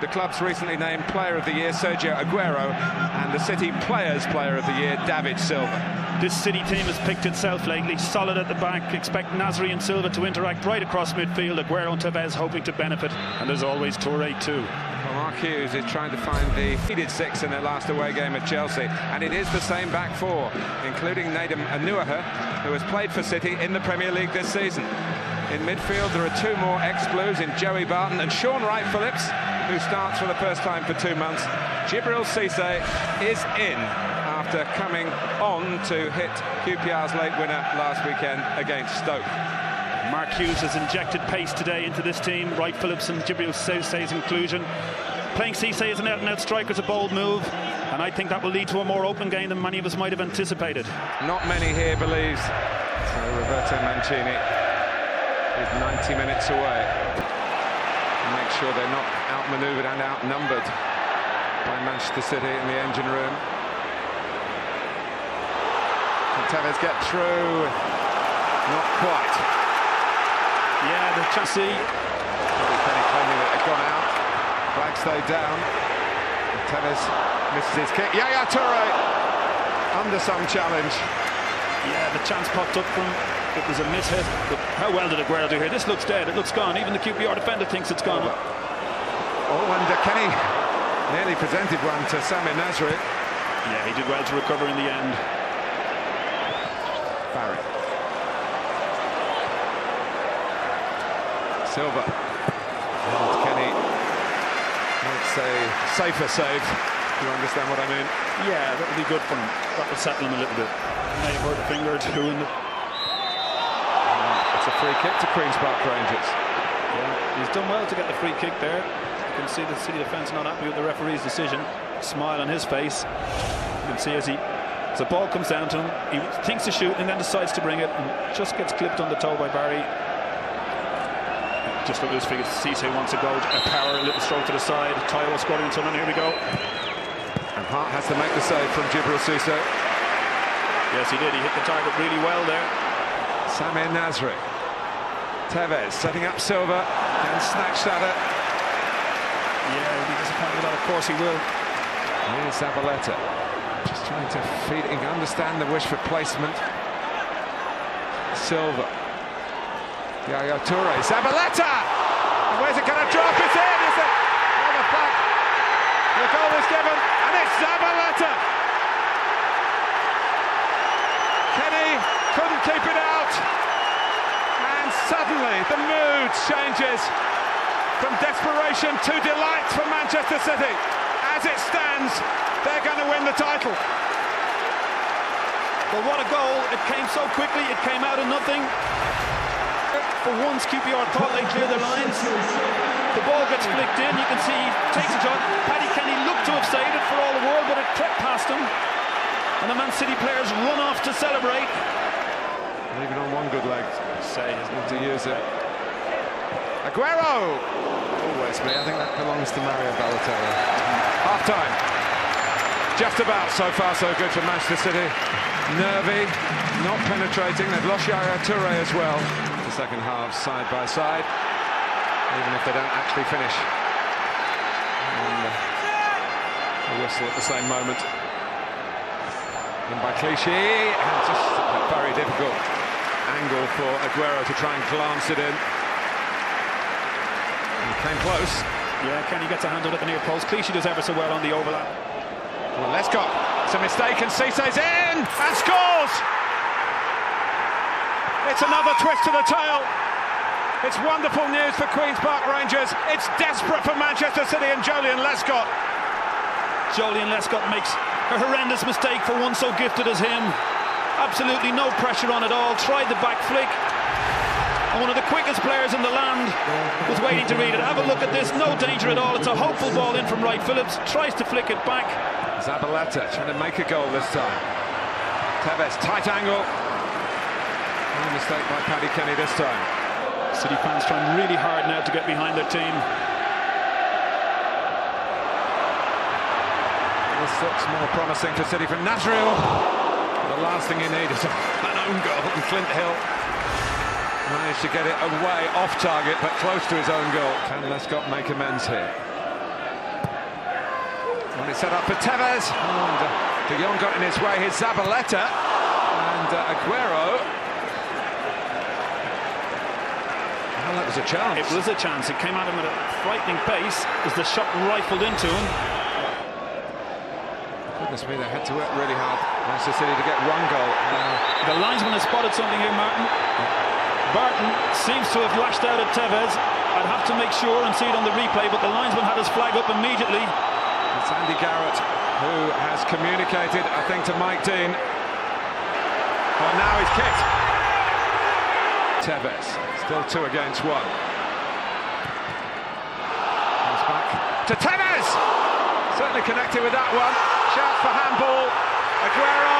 The club's recently named Player of the Year Sergio Aguero and the City Players Player of the Year David Silva. This City team has picked itself lately, solid at the back. Expect Nasri and Silva to interact right across midfield. Aguero and Tevez hoping to benefit, and there's always Toure too. Well, Mark Hughes is trying to find the needed six in their last away game at Chelsea, and it is the same back four, including Nadim Anuaha, who has played for City in the Premier League this season. In midfield, there are two more ex-Blues in Joey Barton and Sean Wright-Phillips, who starts for the first time for 2 months. Djibril Cissé is in after coming on to hit QPR's late winner last weekend against Stoke. Mark Hughes has injected pace today into this team. Wright-Phillips and Djibril Cissé's inclusion. Playing Cissé as an out-and-out striker is a bold move, and I think that will lead to a more open game than many of us might have anticipated. Not many here believes so. Roberto Mancini is 90 minutes away. Make sure they're not outmaneuvered and outnumbered by Manchester City in the engine room. Can Tevez get through? Not quite. Yeah, the chassis. Penny claiming that they've gone out. Flag stayed down. And Tevez misses his kick. Yaya Toure under some challenge. Yeah, the chance popped up from. It was a miss-hit, but how well did Aguero do here? This looks dead, it looks gone. Even the QPR defender thinks it's gone. Oh, and Kenny nearly presented one to Samir Nasri. Yeah, he did well to recover in the end. Barry. Silva. And Kenny. It's a safer save. You understand what I mean? Yeah, that would be good for him. That would settle him a little bit. May have hurt a finger or two in the... It's a free kick to Queen's Park Rangers. Yeah, he's done well to get the free kick there. You can see the City defence not happy with the referee's decision. Smile on his face. You can see as the ball comes down to him, he thinks to shoot and then decides to bring it and just gets clipped on the toe by Barry. Just look at his figures. Cissé wants to go, a power, a little stroke to the side. Taiwo squatting into him, and here we go. And Hart has to make the save from Djibril Cissé. Yes, he did. He hit the target really well there. Samir Nasri. Tevez setting up Silva and snatched at it. Yeah, he'll be disappointed with that, of course he will. Here's Zabaleta. Just trying to feed it. You can understand the wish for placement. Silva. Yaya Toure. Zabaleta! And where's it going to drop? It's in! Is it? On the back. The goal is given, and it's Zabaleta! Kenny couldn't keep it out. And suddenly the mood changes from desperation to delight for Manchester City. As it stands, they're going to win the title. Well, what a goal. It came so quickly, it came out of nothing. For once, QPR thought they cleared their lines. The ball gets flicked in, you can see he takes a shot. Paddy Kenny looked to have saved it for all the world, but it crept past him. And the Man City players run off to celebrate. Even on one good leg, say, isn't to use it. Aguero! Always me, I think that belongs to Mario Balotelli. Half-time. Just about, so far so good for Manchester City. Nervy, not penetrating, they've lost Yaya Toure as well. The second half, side by side, even if they don't actually finish. And the whistle at the same moment. In by Clichy, and just a very difficult angle for Aguero to try and glance it in. He came close. Yeah, Kenny gets a handle at the near post. Clichy does ever so well on the overlap. Well, Lescott, it's a mistake, and Cissé's in and scores! It's another twist to the tail. It's wonderful news for Queen's Park Rangers. It's desperate for Manchester City and Joleon Lescott. Joleon Lescott makes a horrendous mistake for one so gifted as him. Absolutely no pressure on at all. Tried the back flick. And one of the quickest players in the land was waiting to read it. Have a look at this. No danger at all. It's a hopeful ball in from Wright-Phillips. Tries to flick it back. Zabaleta trying to make a goal this time. Tevez, tight angle. No mistake by Paddy Kenny this time. City fans trying really hard now to get behind their team. This looks more promising for City from Nasriel. The last thing you need is an own goal, and Clint Hill managed to get it away off target, but close to his own goal. Can Lescott make amends here? When it's set up for Tevez, and De Jong got in his way. Here's Zabaleta and Aguero. Well, that was a chance. It was a chance. It came at him at a frightening pace as the shot rifled into him. Goodness me, they had to work really hard, Manchester City, to get one goal. The linesman has spotted something here, Martin. Barton seems to have lashed out at Tevez. I'd have to make sure and see it on the replay, but the linesman had his flag up immediately. It's Andy Garrett who has communicated, I think, to Mike Dean. Oh, now he's kicked. Tevez, still 2 against 1. Comes back to Tevez! Certainly connected with that one. Shout for handball. Aguero.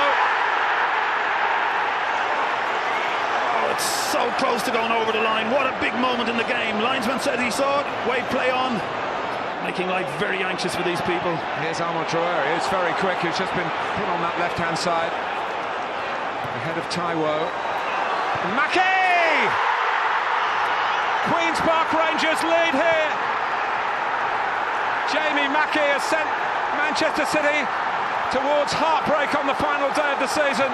Oh, it's so close to going over the line. What a big moment in the game. Linesman said he saw it. Wade play on. Making life very anxious for these people. Here's Armand Traore. He's very quick. He's just been put on that left-hand side. Ahead of Taiwo. Mackie! Queen's Park Rangers lead here. Jamie Mackie has sent Manchester City towards heartbreak on the final day of the season.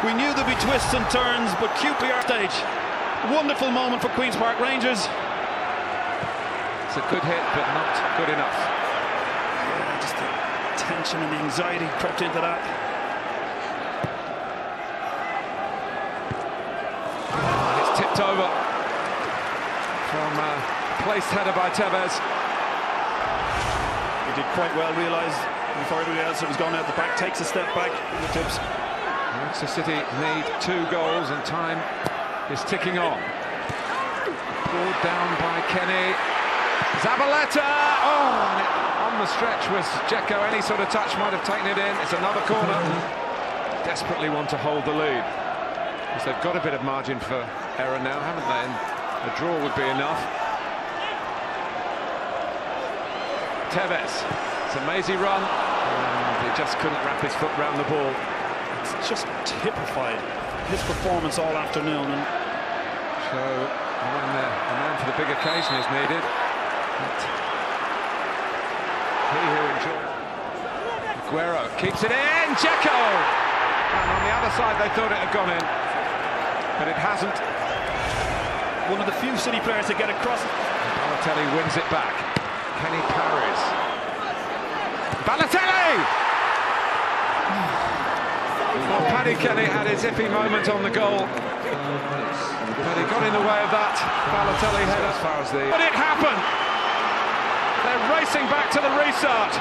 We knew there'd be twists and turns, but QPR stage. Wonderful moment for Queen's Park Rangers. It's a good hit, but not good enough. Yeah, just the tension and the anxiety crept into that. It's tipped over from placed header by Tevez. He did quite well, realised before everybody else that was going out the back, takes a step back in the tips. Manchester City need 2 goals and time is ticking on. Pulled down by Kenny. Zabaleta! Oh, and on the stretch was Dzeko. Any sort of touch might have taken it in. It's another corner. Desperately want to hold the lead, because they've got a bit of margin for error now, haven't they? And a draw would be enough. Tevez. It's a mazy run. And he just couldn't wrap his foot round the ball. It's just typified his performance all afternoon. And so when the man for the big occasion is needed, he who enjoys. Aguero keeps it in. Dzeko, and on the other side they thought it had gone in, but it hasn't. One of the few City players to get across. Balotelli wins it back. Kenny parries. Balotelli! Well, Paddy Kenny had his iffy moment on the goal, but he got in the way of that Balotelli header. As far as the... But it happened! They're racing back to the restart.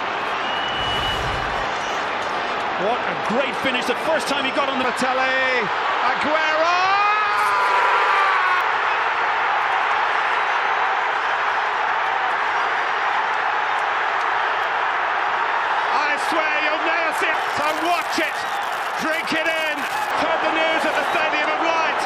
What a great finish, the first time he got on the... Balotelli, Aguero! I swear you'll never see it, so watch it! Drink it in! Heard the news at the Stadium of Light.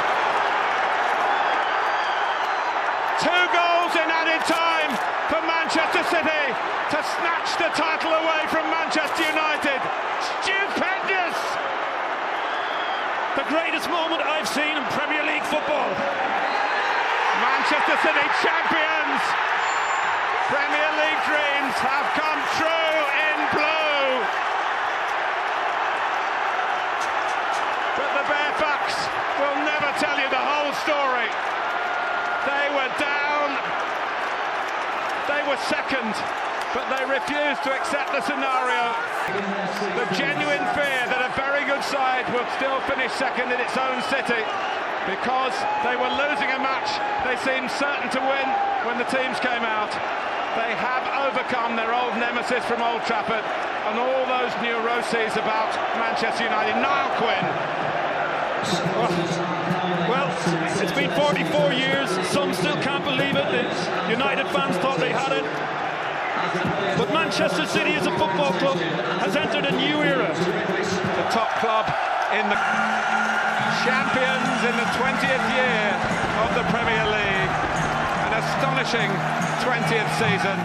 2 goals in added time for Manchester City to snatch the title away from Manchester United. Stupendous! The greatest moment I've seen in Premier League football. Manchester City champions! Premier League dreams have come true in blue. But the Bearbucks will never tell you the whole story. They were down, they were second, but they refused to accept the scenario. The genuine fear that a very good side will still finish second in its own city, because they were losing a match they seemed certain to win when the teams came out. They have overcome their old nemesis from Old Trafford and all those neuroses about Manchester United. Niall Quinn. Well, it's been 44 years. Some still can't believe it. The United fans thought they had it. But Manchester City as a football club has entered a new era. The top club in the champions in the 20th year of the Premier League. An astonishing 20th season.